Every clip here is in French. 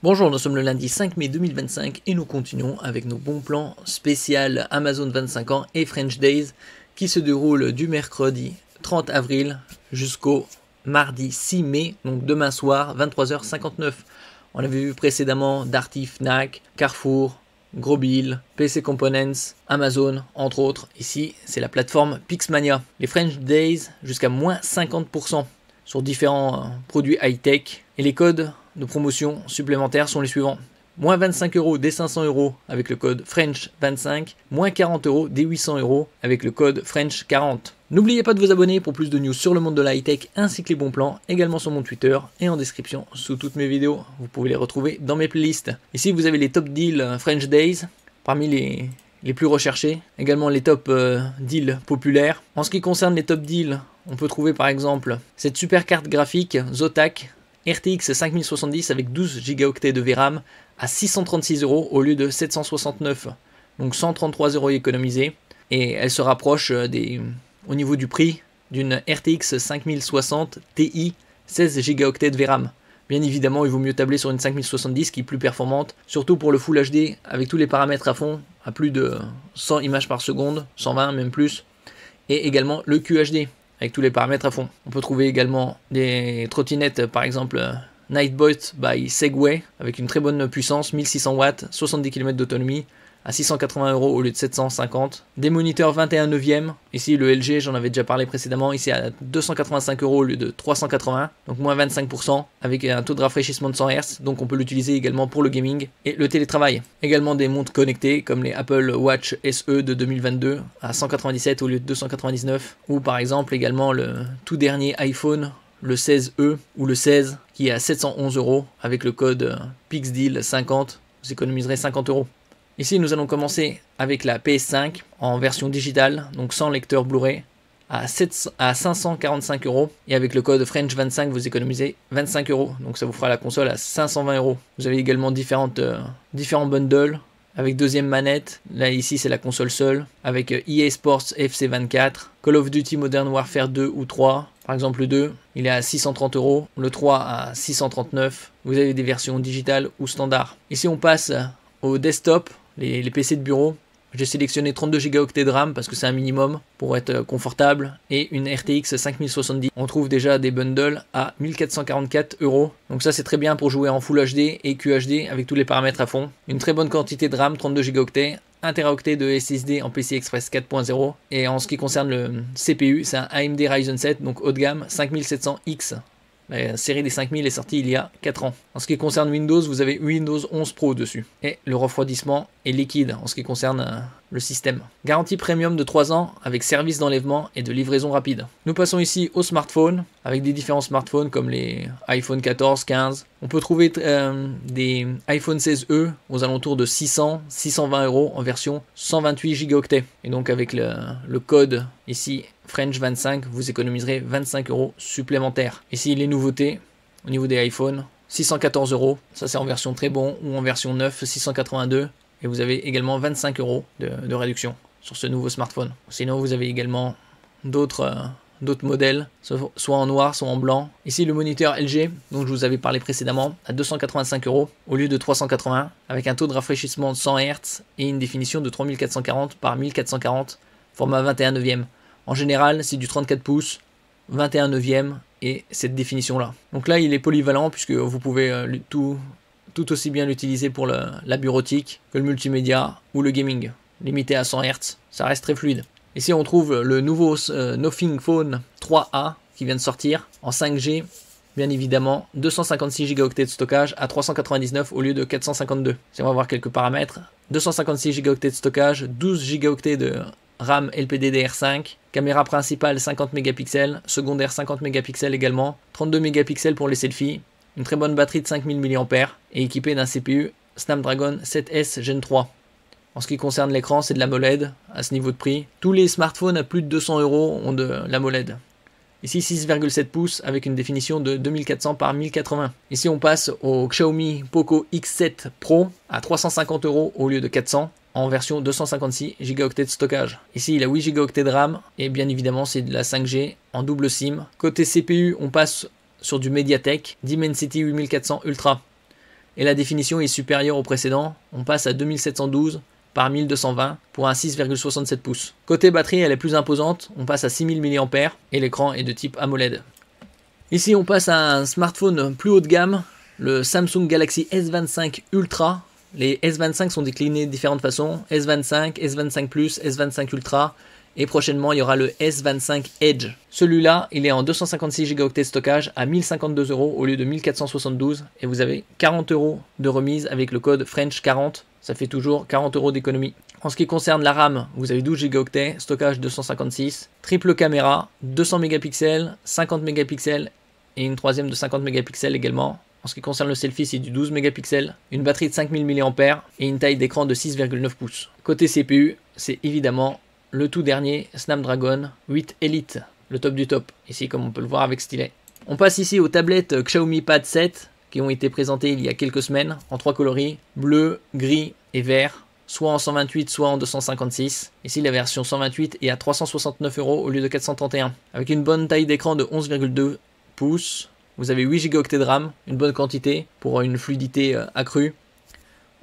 Bonjour, nous sommes le lundi 5 mai 2025 et nous continuons avec nos bons plans spécial Amazon 25 ans et French Days qui se déroulent du mercredi 30 avril jusqu'au mardi 6 mai, donc demain soir 23h59. On avait vu précédemment Darty, Fnac, Carrefour, Grosbill, PC Components, Amazon, entre autres. Ici, c'est la plateforme Pixmania. Les French Days jusqu'à moins 50% sur différents produits high-tech. Et les codes de promotion supplémentaires sont les suivants. Moins 25 € dès 500 € avec le code French25, moins 40 € dès 800 € avec le code French40. N'oubliez pas de vous abonner pour plus de news sur le monde de la high-tech ainsi que les bons plans, également sur mon Twitter et en description sous toutes mes vidéos. Vous pouvez les retrouver dans mes playlists. Ici vous avez les top deals French Days, parmi les plus recherchés, également les top deals populaires. En ce qui concerne les top deals, on peut trouver par exemple cette super carte graphique Zotac RTX 5070 avec 12 Go de VRAM à 636 € au lieu de 769, donc 133 € économisés, et elle se rapproche au niveau du prix d'une RTX 5060 Ti 16 Go de VRAM. Bien évidemment, il vaut mieux tabler sur une 5070 qui est plus performante, surtout pour le Full HD avec tous les paramètres à fond, à plus de 100 images par seconde, 120 même plus, et également le QHD avec tous les paramètres à fond. On peut trouver également des trottinettes, par exemple Nightbot by Segway, avec une très bonne puissance, 1600 watts, 70 km d'autonomie, à 680 € au lieu de 750. Des moniteurs 21 neuvième, ici le LG, j'en avais déjà parlé précédemment, ici à 285 € au lieu de 380, donc moins 25%, avec un taux de rafraîchissement de 100 Hz, donc on peut l'utiliser également pour le gaming et le télétravail. Également des montres connectées, comme les Apple Watch SE de 2022, à 197 au lieu de 299, ou par exemple également le tout dernier iPhone, le 16e ou le 16, qui est à 711 € avec le code PixDeal50, vous économiserez 50 €. Ici, nous allons commencer avec la PS5 en version digitale, donc sans lecteur Blu-ray, à 545 €. Et avec le code French25, vous économisez 25 €. Donc ça vous fera la console à 520 €. Vous avez également différents bundles avec deuxième manette. Là, ici, c'est la console seule. Avec EA Sports FC24, Call of Duty Modern Warfare 2 ou 3. Par exemple, le 2, il est à 630 €. Le 3 à 639. Vous avez des versions digitales ou standard. Ici, on passe au desktop. Les PC de bureau, j'ai sélectionné 32 Go de RAM parce que c'est un minimum pour être confortable, et une RTX 5070. On trouve déjà des bundles à 1444 €. Donc ça c'est très bien pour jouer en Full HD et QHD avec tous les paramètres à fond. Une très bonne quantité de RAM, 32 Go, 1 Teraoctet de SSD en PCI Express 4.0. Et en ce qui concerne le CPU, c'est un AMD Ryzen 7, donc haut de gamme, 5700X. La série des 5000 est sortie il y a 4 ans. En ce qui concerne Windows, vous avez Windows 11 Pro dessus. Et le refroidissement est liquide en ce qui concerne le système. Garantie premium de 3 ans avec service d'enlèvement et de livraison rapide. Nous passons ici au smartphone avec des différents smartphones comme les iPhone 14, 15. On peut trouver des iPhone 16e aux alentours de 600-620 € en version 128 Go. Et donc avec le code ici French25, vous économiserez 25 € supplémentaires. Ici les nouveautés au niveau des iPhones, 614 €, ça c'est en version très bon, ou en version 9, 682, et vous avez également 25 € de réduction sur ce nouveau smartphone. Sinon vous avez également d'autres modèles, soit en noir, soit en blanc. Ici le moniteur LG, dont je vous avais parlé précédemment, à 285 € au lieu de 380, avec un taux de rafraîchissement de 100 Hz et une définition de 3440 par 1440, format 21 neuvième. En général, c'est du 34 pouces, 21 neuvième et cette définition-là. Donc là, il est polyvalent puisque vous pouvez tout aussi bien l'utiliser pour la bureautique que le multimédia ou le gaming. Limité à 100 Hz, ça reste très fluide. Ici, on trouve le nouveau Nothing Phone 3A qui vient de sortir en 5G. Bien évidemment, 256 Go de stockage à 399 au lieu de 452. Si on va voir quelques paramètres, 256 Go de stockage, 12 Go de RAM LPDDR5, caméra principale 50 mégapixels, secondaire 50 mégapixels également, 32 mégapixels pour les selfies, une très bonne batterie de 5000 mAh et équipé d'un CPU Snapdragon 7S Gen 3. En ce qui concerne l'écran, c'est de l'AMOLED à ce niveau de prix. Tous les smartphones à plus de 200 € ont de l'AMOLED. Ici 6,7 pouces avec une définition de 2400 par 1080. Ici on passe au Xiaomi Poco X7 Pro à 350 € au lieu de 400. En version 256 Go de stockage. Ici il a 8 Go de RAM et bien évidemment c'est de la 5G en double SIM. Côté CPU on passe sur du Mediatek Dimensity 8400 Ultra. et la définition est supérieure au précédent. On passe à 2712 par 1220 pour un 6,67 pouces. Côté batterie, elle est plus imposante, on passe à 6000 mAh et l'écran est de type AMOLED. Ici, on passe à un smartphone plus haut de gamme, le Samsung Galaxy S25 Ultra. Les S25 sont déclinés de différentes façons, S25, S25 Plus, S25 Ultra, et prochainement il y aura le S25 Edge. Celui-là, il est en 256 Go de stockage à 1052 € au lieu de 1472, et vous avez 40 € de remise avec le code French40, ça fait toujours 40 € d'économie. En ce qui concerne la RAM, vous avez 12 Go, stockage 256, triple caméra, 200 mégapixels, 50 mégapixels et une troisième de 50 mégapixels également. En ce qui concerne le selfie, c'est du 12 mégapixels, une batterie de 5000 mAh et une taille d'écran de 6,9 pouces. Côté CPU, c'est évidemment le tout dernier Snapdragon 8 Elite, le top du top, ici comme on peut le voir avec stylet. On passe ici aux tablettes Xiaomi Pad 7 qui ont été présentées il y a quelques semaines en 3 coloris, bleu, gris et vert, soit en 128, soit en 256. Ici la version 128 est à 369 € au lieu de 431, avec une bonne taille d'écran de 11,2 pouces. Vous avez 8 Go de RAM, une bonne quantité pour une fluidité accrue.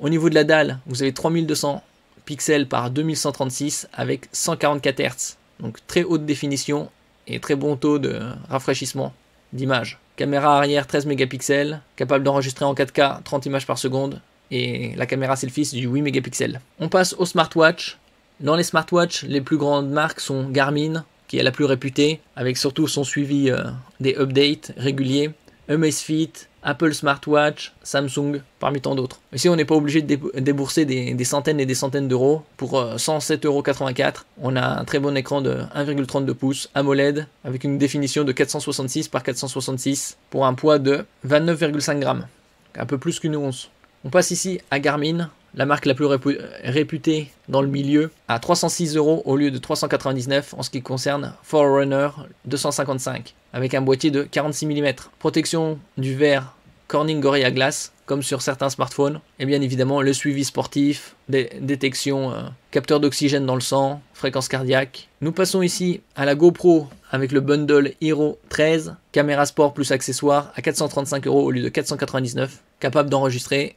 Au niveau de la dalle, vous avez 3200 pixels par 2136 avec 144 Hz. Donc très haute définition et très bon taux de rafraîchissement d'image. Caméra arrière 13 mégapixels, capable d'enregistrer en 4K 30 images par seconde. Et la caméra selfie c'est du 8 mégapixels. On passe au smartwatch. Dans les smartwatches, les plus grandes marques sont Garmin, qui est la plus réputée, avec surtout son suivi des updates réguliers, Amazfit, Apple Smartwatch, Samsung, parmi tant d'autres. Ici, on n'est pas obligé de débourser des centaines et des centaines d'euros. Pour 107,84 €, on a un très bon écran de 1,32 pouces AMOLED avec une définition de 466 par 466 pour un poids de 29,5 grammes, un peu plus qu'une once. On passe ici à Garmin, la marque la plus réputée dans le milieu, à 306 € au lieu de 399 en ce qui concerne Forerunner 255, avec un boîtier de 46 mm. Protection du verre Corning Gorilla Glass, comme sur certains smartphones, et bien évidemment le suivi sportif, détection, capteur d'oxygène dans le sang, fréquence cardiaque. Nous passons ici à la GoPro avec le bundle Hero 13, caméra sport plus accessoires à 435 € au lieu de 499, capable d'enregistrer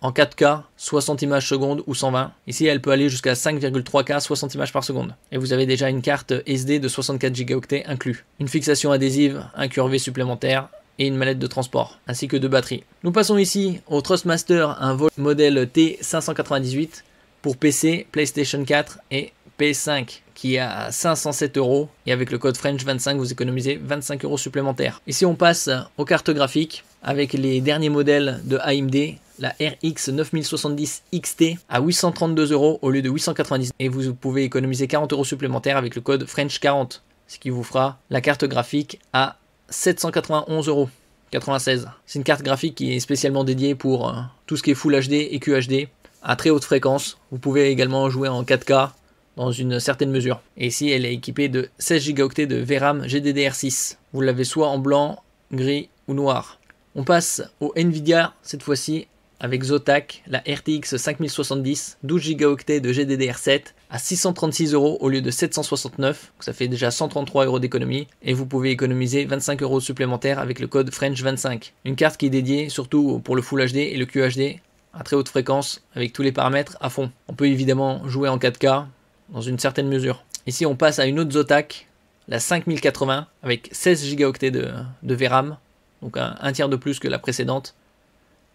en 4K 60 images secondes ou 120. Ici elle peut aller jusqu'à 5,3K 60 images par seconde. Et vous avez déjà une carte SD de 64 Go inclus. Une fixation adhésive incurvée supplémentaire et une mallette de transport, ainsi que 2 batteries. Nous passons ici au Trustmaster, un modèle T598 pour PC, PlayStation 4 et PS5, qui est à 507 €, et avec le code French25 vous économisez 25 € supplémentaires. Ici on passe aux cartes graphiques avec les derniers modèles de AMD, la RX 9070 XT à 832 € au lieu de 890, et vous pouvez économiser 40 € supplémentaires avec le code French40, ce qui vous fera la carte graphique à 791,96 €. C'est une carte graphique qui est spécialement dédiée pour tout ce qui est Full HD et QHD à très haute fréquence. Vous pouvez également jouer en 4K dans une certaine mesure. Et ici, elle est équipée de 16 Go de VRAM GDDR6. Vous l'avez soit en blanc, gris ou noir. On passe au Nvidia cette fois-ci avec Zotac, la RTX 5070, 12 Go de GDDR7 à 636 € au lieu de 769, ça fait déjà 133 € d'économie, et vous pouvez économiser 25 € supplémentaires avec le code French25. Une carte qui est dédiée surtout pour le Full HD et le QHD à très haute fréquence avec tous les paramètres à fond. On peut évidemment jouer en 4K dans une certaine mesure. Ici on passe à une autre Zotac, la 5080 avec 16 Go de VRAM, donc un tiers de plus que la précédente,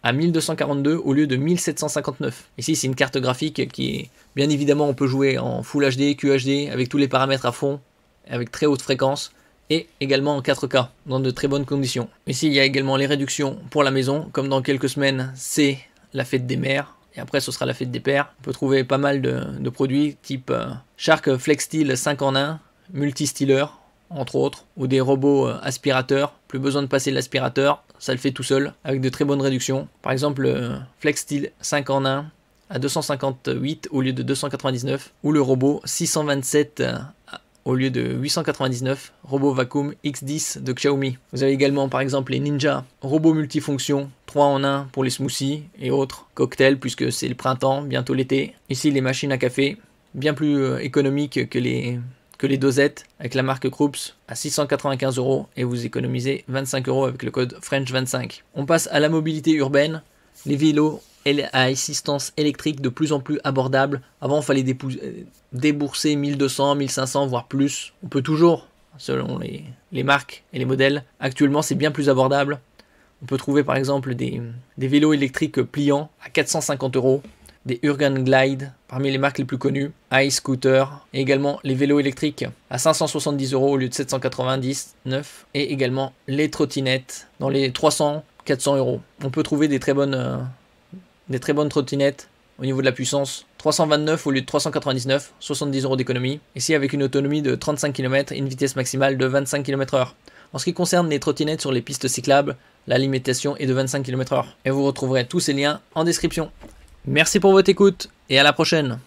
à 1242 au lieu de 1759. Ici c'est une carte graphique qui est, bien évidemment on peut jouer en Full HD, QHD avec tous les paramètres à fond, avec très haute fréquence, et également en 4K dans de très bonnes conditions. Ici il y a également les réductions pour la maison, comme dans quelques semaines c'est la fête des mères, et après ce sera la fête des pères. On peut trouver pas mal de produits type Shark Flex Steel 5 en 1, multi-stealer entre autres, ou des robots aspirateurs, plus besoin de passer l'aspirateur, ça le fait tout seul, avec de très bonnes réductions. Par exemple, le Flex Steel 5 en 1 à 258 au lieu de 299, ou le robot 627 au lieu de 899, robot Vacuum X10 de Xiaomi. Vous avez également par exemple les Ninja, robots multifonctions, 3 en 1 pour les smoothies et autres, cocktails puisque c'est le printemps, bientôt l'été. Ici les machines à café, bien plus économiques que les dosettes avec la marque Krups à 695 € et vous économisez 25 € avec le code French25. On passe à la mobilité urbaine les vélos à assistance électrique de plus en plus abordables. Avant, il fallait débourser 1200, 1500, voire plus. On peut toujours, selon les marques et les modèles. Actuellement, c'est bien plus abordable. On peut trouver par exemple des vélos électriques pliants à 450 €, des Urban Glide parmi les marques les plus connues, iScooter, et également les vélos électriques à 570 € au lieu de 799, et également les trottinettes dans les 300, 400 €. On peut trouver des très bonnes trottinettes au niveau de la puissance, 329 au lieu de 399, 70 € d'économie, ici avec une autonomie de 35 km et une vitesse maximale de 25 km/h. En ce qui concerne les trottinettes sur les pistes cyclables, la limitation est de 25 km/h. Et vous retrouverez tous ces liens en description. Merci pour votre écoute et à la prochaine.